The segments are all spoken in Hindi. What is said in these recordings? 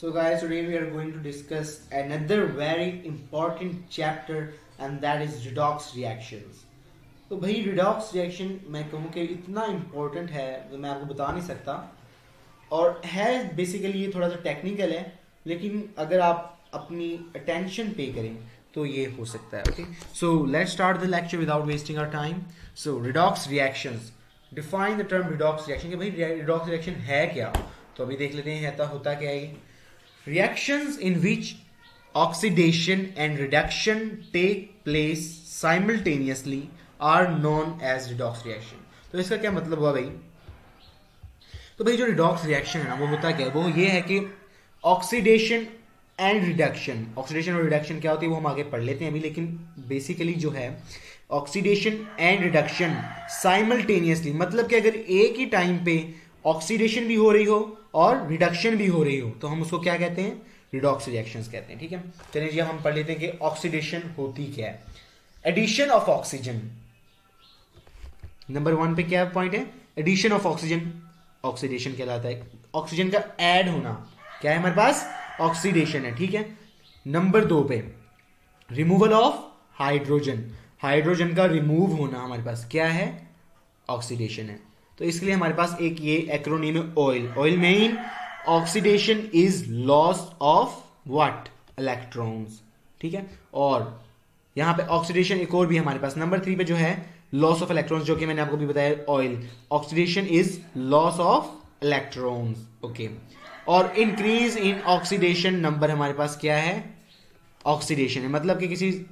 So guys, today we are going to discuss another very important chapter and that is redox reactions. तो भाई redox reaction मैं कहूँ कि इतना important है तो मैं आपको बता नहीं सकता और है बेसिकली ये थोड़ा सा टेक्निकल है लेकिन अगर आप अपनी attention पे करें तो ये हो सकता है. Okay, so let's start the lecture without wasting our time. So redox reactions, define the term redox reaction कि भाई redox reaction है क्या. तो अभी देख लेते हैं होता क्या है. Reactions in which oxidation and reduction take place simultaneously are known as redox reaction. तो इसका क्या मतलब हुआ भाई. तो भाई जो redox reaction है ना वो होता क्या है, वो ये है कि oxidation and reduction, oxidation और reduction क्या होती है वो हम आगे पढ़ लेते हैं अभी, लेकिन बेसिकली जो है oxidation and reduction simultaneously मतलब कि अगर एक ही टाइम पे ऑक्सीडेशन भी हो रही हो और रिडक्शन भी हो रही हो तो हम उसको क्या कहते हैं, रिडॉक्स रिएक्शंस कहते हैं. ठीक है, चलिए जी हम पढ़ लेते हैं कि ऑक्सीडेशन होती क्या है. एडिशन ऑफ ऑक्सीजन, नंबर 1 पे क्या पॉइंट है, एडिशन ऑफ ऑक्सीजन ऑक्सीडेशन कहलाता है. ऑक्सीजन का ऐड होना क्या है हमारे पास, ऑक्सीडेशन है. ठीक है, नंबर 2 पे रिमूवल ऑफ हाइड्रोजन, हाइड्रोजन का रिमूव होना हमारे पास क्या है, ऑक्सीडेशन है. तो इसके लिए हमारे पास एक ये एक्रोनिम है oil. Oil mean oxidation is loss of what, electrons. ठीक है, और यहां पे ऑक्सीडेशन एक और भी हमारे पास नंबर 3 पे जो है लॉस ऑफ इलेक्ट्रॉन्स, जो कि मैंने आपको भी बताया oil, oxidation is loss of electrons. Okay, और इंक्रीज इन ऑक्सीडेशन नंबर हमारे पास क्या है, ऑक्सीडेशन है. मतलब कि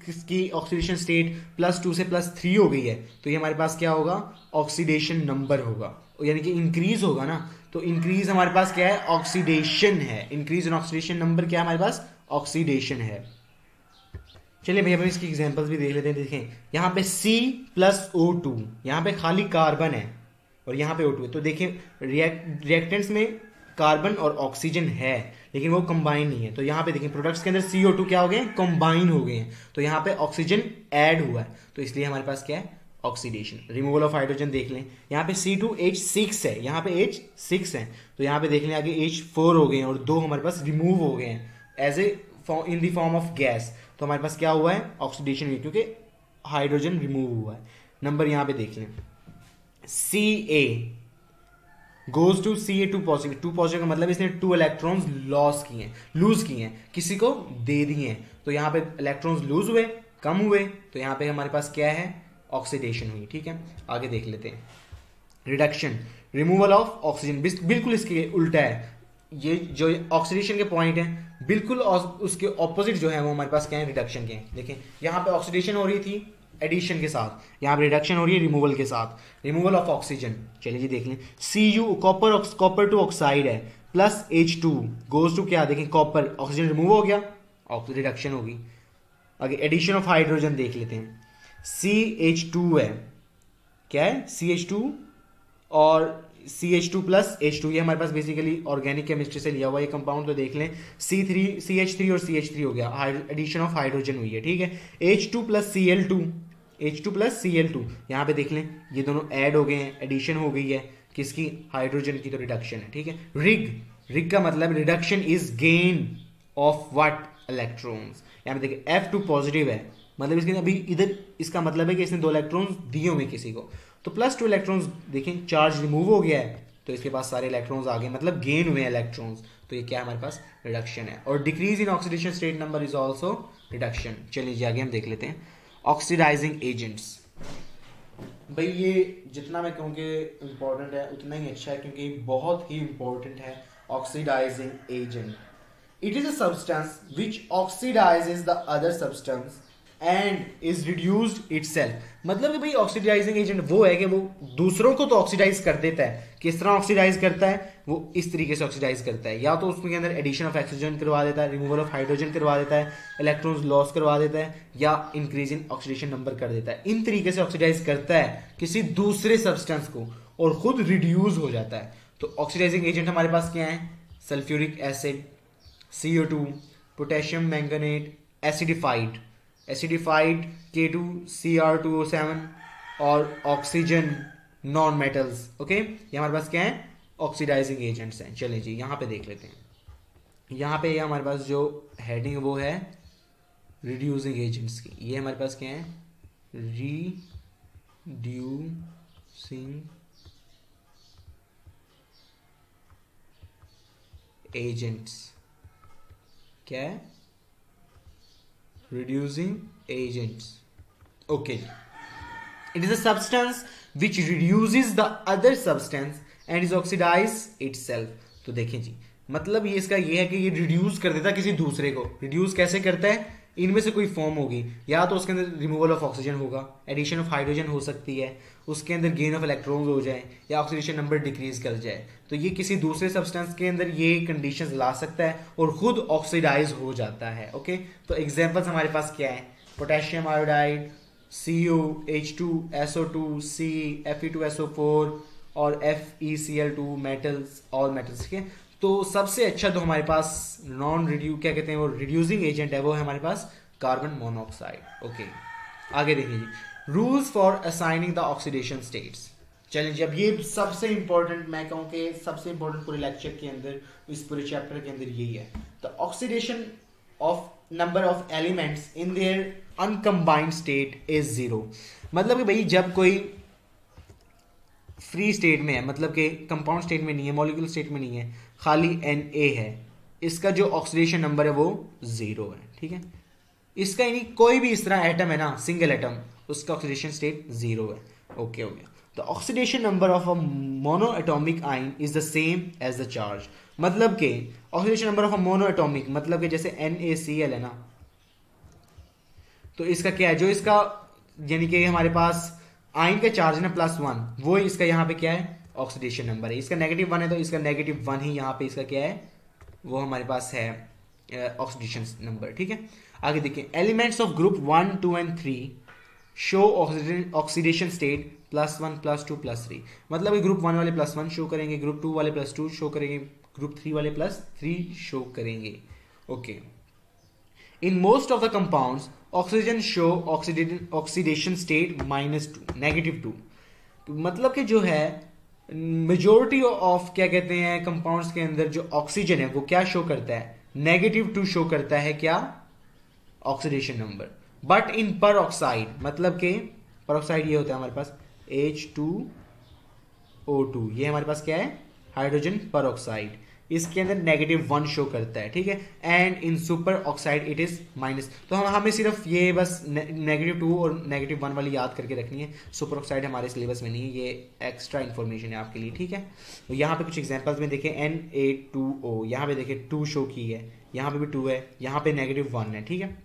किसकी ऑक्सीडेशन स्टेट +2 से +3 हो गई है तो ये हमारे पास क्या होगा, ऑक्सीडेशन नंबर होगा, यानी कि इंक्रीज होगा ना. तो इंक्रीज हमारे पास क्या है, ऑक्सीडेशन है. इंक्रीज इन ऑक्सीडेशन नंबर क्या है हमारे पास, ऑक्सीडेशन है. चलिए भैया हम इसकी एग्जांपल्स भी देख लेते हैं. देखें यहाँ पे C+O2, यहाँ पे खाली कार्बन है और यहाँ पे O2 है. तो देखें रिएक्टेंट्स में कार्बन और ऑक्सीजन है लेकिन वो कंबाइन नहीं है. तो यहाँ पे देखिए प्रोडक्ट्स के अंदर CO2 क्या हो गए, कंबाइन हो गए हैं. तो यहाँ पे ऑक्सीजन ऐड हुआ है तो इसलिए हमारे पास क्या है, ऑक्सीडेशन. रिमूवल ऑफ हाइड्रोजन देख लें, यहाँ पे C2H6 है, यहाँ पे H6 है. तो यहाँ पे देख लें आगे H4 हो गए हैं और 2 हमारे पास रिमूव हो गए हैं as a in the form of gas. तो हमारे पास क्या हुआ है, ऑक्सीडेशन हुई क्योंकि हाइड्रोजन रिमूव हुआ है. नंबर यहाँ पे देख लें, Ca goes to Ca2 positive. 2 positive का मतलब इसने 2 इलेक्ट्रॉन्स लूज किए हैं, किसी को दे दिए हैं. तो यहाँ पे इलेक्ट्रॉन्स लूज हुए, कम हुए, तो यहाँ पे हमारे पास क्या है, ऑक्सीडेशन हुई. ठीक है, आगे देख लेते हैं. रिडक्शन, रिमूवल ऑफ ऑक्सीजन, बिल्कुल इसके उल्टा है. ये जो ऑक्सीडेशन के पॉइंट है बिल्कुल उसके ऑपोजिट जो है वो हमारे पास क्या है, रिडक्शन के. देखें यहाँ पे ऑक्सीडेशन हो रही थी एडिशन के साथ, यहाँ पे रिडक्शन हो रही है रिमूवल के साथ. रिमूवल ऑफ ऑक्सीजन, चलिए जी देख लें. Cu कॉपर टू ऑक्साइड है +H2 गोज टू क्या, देखें कॉपर, ऑक्सीजन रिमूव हो गया, रिडक्शन होगी. आगे एडिशन ऑफ हाइड्रोजन देख लेते हैं. CH2 है, क्या है, CH2 और CH2 + H2, ये हमारे पास बेसिकली ऑर्गेनिक केमिस्ट्री से लिया हुआ ये कंपाउंड. तो देख लें CH3 और CH3 हो गया, एडिशन ऑफ हाइड्रोजन हुई है. ठीक है, H2 + Cl2 यहाँ पे देख लें ये दोनों ऐड हो गए हैं, एडिशन हो गई है किसकी, हाइड्रोजन की, तो रिडक्शन है. ठीक है, रिग का मतलब reduction is gain of what, electrons. यहाँ पे देखिए F2 पॉजिटिव है मतलब इसके अभी इधर इसका मतलब है कि इसने 2 इलेक्ट्रॉन्स दिए हुए किसी को. तो +2 इलेक्ट्रॉन्स, देखें चार्ज रिमूव हो गया है तो इसके पास सारे इलेक्ट्रॉन्स आ गए, मतलब गेन हुए इलेक्ट्रॉन्स. तो ये क्या है हमारे पास, रिडक्शन है. और decrease in oxidation state number is also reduction. चलिए जी आगे हम देख लेते हैं. ऑक्सीडाइजिंग एजेंट्स, भाई ये जितना मैं कहूँ कि इंपॉर्टेंट है उतना ही अच्छा है क्योंकि बहुत ही इंपॉर्टेंट है. Oxidising agent, it is a substance which oxidises the other substance and is reduced itself. मतलब कि भाई ऑक्सीडाइजिंग एजेंट वो है कि वो दूसरों को तो ऑक्सीडाइज कर देता है. किस तरह ऑक्सीडाइज करता है, वो इस तरीके से ऑक्सीडाइज करता है, या तो उसके अंदर एडिशन ऑफ ऑक्सीजन करवा देता है, रिमूवल ऑफ हाइड्रोजन करवा देता है, इलेक्ट्रॉन्स लॉस करवा देता है, या इंक्रीज इन ऑक्सीडेशन नंबर कर देता है. इन तरीके से ऑक्सीडाइज करता है किसी दूसरे सब्सटेंस को और खुद रिड्यूस हो जाता है. तो ऑक्सीडाइजिंग एजेंट हमारे पास क्या है, sulphuric acid, CO2, potassium manganate, acidified K2Cr2O7 और ऑक्सीजन नॉन मेटल्स. ओके, ये हमारे पास क्या है, ऑक्सीडाइजिंग एजेंट्स हैं. चलिए जी यहाँ पे देख लेते हैं. यहाँ पे हमारे पास जो हेडिंग वो है रिड्यूसिंग एजेंट्स की, ये हमारे पास क्या है, रिड्यूसिंग एजेंट्स, क्या है, reducing agents. Okay, it is a substance which reduces the other substance and is oxidise itself. तो देखें जी, मतलब ये इसका ये है कि ये रिड्यूस कर देता है किसी दूसरे को। रिड्यूस कैसे करता है, इनमें से कोई फॉर्म होगी, या तो उसके अंदर रिमूवल ऑफ ऑक्सीजन होगा, एडिशन ऑफ हाइड्रोजन हो सकती है, उसके अंदर गेन ऑफ इलेक्ट्रॉन्स हो जाए, या ऑक्सीडेशन नंबर डिक्रीज कर जाए। तो ये किसी दूसरे सब्सटेंस के अंदर ये कंडीशंस ला सकता है और खुद ऑक्सीडाइज हो जाता है। ओके, तो एग्जांपल्स हमारे पास क्या है, potassium iodide, CO, H2, SO2, C, Fe2SO4 और FeCl2 मेटल्स और मेटल्स। ठीक है, तो सबसे अच्छा तो हमारे पास नॉन रिड्यू क्या कहते हैं वो रिड्यूसिंग एजेंट है, वो है हमारे पास कार्बन मोनोऑक्साइड। ओके, आगे देखिए जी, rules for assigning the oxidation states. चलिए जी, अब ये सबसे इंपॉर्टेंट, मैं कहूँ कि सबसे इंपॉर्टेंट पूरे लेक्चर के अंदर, इस पूरे चैप्टर के अंदर यही है। तो oxidation of number of elements in their uncombined state is 0। मतलब कि भाई जब कोई फ्री स्टेट में है, मतलब कि कंपाउंड स्टेट में नहीं है, मॉलिक्यूलर स्टेट में नहीं है, खाली Na है, इसका जो ऑक्सीडेशन नंबर है वो 0 है। ठीक है, इसका यानी कोई भी इस तरह एटम है ना, सिंगल एटम, उसका ऑक्सीडेशन स्टेट 0 है। ओके हो गया। तो oxidation number of a mono atomic ion is the same as the charge. मतलब कि oxidation number of a mono atomic, मतलब कि जैसे NaCl है ना, तो इसका क्या है, जो इसका यानी कि हमारे पास आयन का चार्ज है ना +1, वो इसका यहाँ पे क्या है, ऑक्सीडेशन नंबर है। इसका -1 है तो इसका -1 ही यहाँ पे इसका क्या है, वो हमारे पास है ऑक्सीडेशन नंबर। ठीक है, आगे देखिए, elements of group 1, 2 and 3 show oxidation state +1, +2, +3। मतलब कि ग्रुप 1 वाले +1 शो करेंगे, ग्रुप 2 वाले +2 शो करेंगे, ग्रुप 3 वाले +3 शो करेंगे। Okay, in most of the compounds oxygen show oxidation state -2, -2। मतलब कि जो है मेजोरिटी ऑफ क्या कहते हैं कंपाउंड्स के अंदर जो ऑक्सीजन है वो क्या शो करता है, -2 शो करता है, क्या, ऑक्सीडेशन नंबर। बट इन पर ऑक्साइड, मतलब कि पर ऑक्साइड ये होता है हमारे पास H2O2, ये हमारे पास क्या है, हाइड्रोजन पर ऑक्साइड, इसके अंदर -1 शो करता है। ठीक है, and in super oxide it is minus. तो हमें सिर्फ ये बस -2 और -1 वाली याद करके रखनी है। सुपर ऑक्साइड हमारे सिलेबस में नहीं है, ये एक्स्ट्रा इन्फॉर्मेशन है आपके लिए। ठीक है, तो यहाँ पे कुछ एग्जांपल्स में देखें, Na2O, यहाँ पे देखें 2 शो की है, यहाँ पे भी 2 है, यहाँ पे -1 है। ठीक है,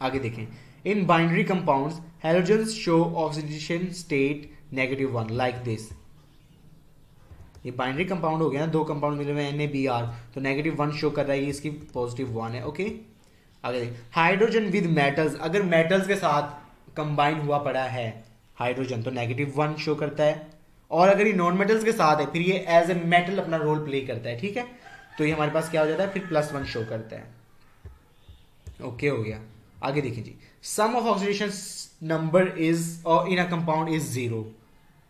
आगे देखें, in binary compounds halogens show oxidation state -1 like this. ये बाइनरी कंपाउंड हो गया ना, 2 कंपाउंड मिले हुए NaBr, तो -1 शो कर रहा है, ये इसकी +1 है। ओके, आगे देखें, हाइड्रोजन विद मेटल्स, अगर मेटल्स के साथ कंबाइन हुआ पड़ा है हाइड्रोजन तो -1 शो करता है, और अगर ये नॉन मेटल्स के साथ है फिर ये एज ए मेटल अपना रोल प्ले करता है। ठीक है, तो ये हमारे पास क्या हो जाता है, फिर +1 शो करता है। ओके हो गया, आगे देखिए जी, sum of oxidation number is in a compound is 0।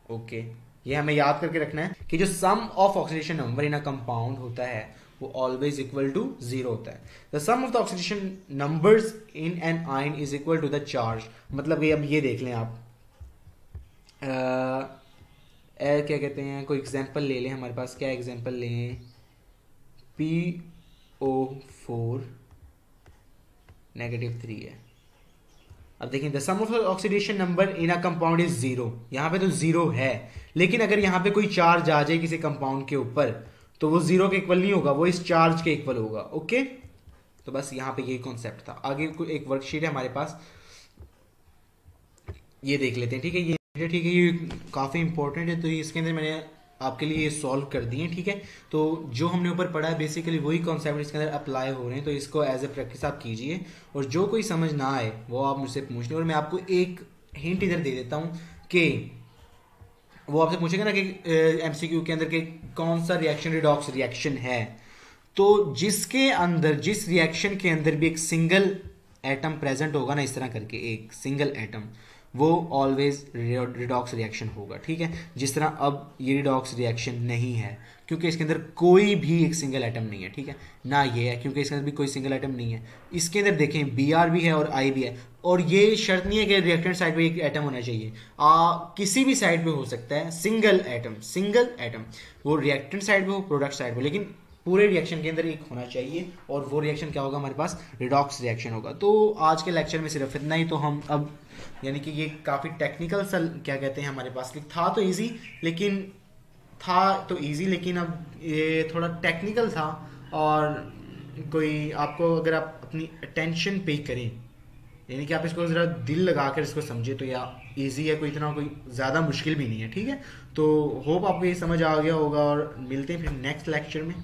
Okay, ये हमें याद करके रखना है कि जो sum of oxidation number in a compound होता है वो ऑलवेज इक्वल टू 0 होता है। The sum of the oxidation numbers in an ion is equal to the charge. मतलब कि अब ये देख लें आप, क्या कहते हैं, कोई एग्जांपल ले लें, हमारे पास क्या एग्जांपल लें, PO4 -3 है। अब देखिए, the sum of oxidation number in a compound is 0, यहाँ पे तो 0 है, लेकिन अगर यहाँ पे कोई चार्ज आ जाए किसी कंपाउंड के ऊपर तो वो 0 के इक्वल नहीं होगा, वो इस चार्ज के इक्वल होगा। ओके, तो बस यहाँ पे यही कॉन्सेप्ट था। आगे कोई एक वर्कशीट है हमारे पास, ये देख लेते हैं। ठीक है, ये काफ़ी इंपॉर्टेंट है, तो इसके अंदर मैंने आपके लिए ये सॉल्व कर दिए। ठीक है, तो जो हमने ऊपर पढ़ा है बेसिकली वही कॉन्सेप्ट इसके अंदर अप्लाई हो रहे हैं, तो इसको एज ए प्रैक्टिस आप कीजिए, और जो कोई समझ ना आए वो आप मुझसे पूछ लें। और मैं आपको एक हिंट इधर दे देता हूँ कि वो आपसे पूछेगा ना कि MCQ के अंदर के कौन सा रिएक्शन रिडॉक्स रिएक्शन है, तो जिसके अंदर, जिस रिएक्शन के अंदर भी एक सिंगल एटम प्रेजेंट होगा ना, इस तरह करके एक सिंगल एटम, वो ऑलवेज रिडॉक्स रिएक्शन होगा। ठीक है, जिस तरह अब ये रिडॉक्स रिएक्शन नहीं है, क्योंकि इसके अंदर कोई भी एक सिंगल एटम नहीं है, ठीक है ना, ये है क्योंकि इसके अंदर भी कोई सिंगल एटम नहीं है। इसके अंदर देखें Br भी है और I भी है, और ये शर्त नहीं है कि रिएक्टेंट साइड पे एक एटम होना चाहिए, किसी भी साइड पे हो सकता है सिंगल एटम, वो रिएक्टेंट साइड पे हो प्रोडक्ट साइड पे, लेकिन पूरे रिएक्शन के अंदर एक होना चाहिए, और वो रिएक्शन क्या होगा हमारे पास, रिडॉक्स रिएक्शन होगा। तो आज के लेक्चर में सिर्फ इतना ही। तो हम अब यानी कि ये काफ़ी टेक्निकल सा क्या कहते हैं हमारे पास, था तो इजी लेकिन अब ये थोड़ा टेक्निकल था, और कोई आपको अगर आप अपनी अटेंशन पे करें, यानी कि आप इसको ज़रा दिल लगा कर इसको समझे, तो या इजी है, कोई इतना कोई ज़्यादा मुश्किल भी नहीं है, ठीक है। तो होप आपको ये समझ आ गया होगा, और मिलते हैं फिर नेक्स्ट लेक्चर में।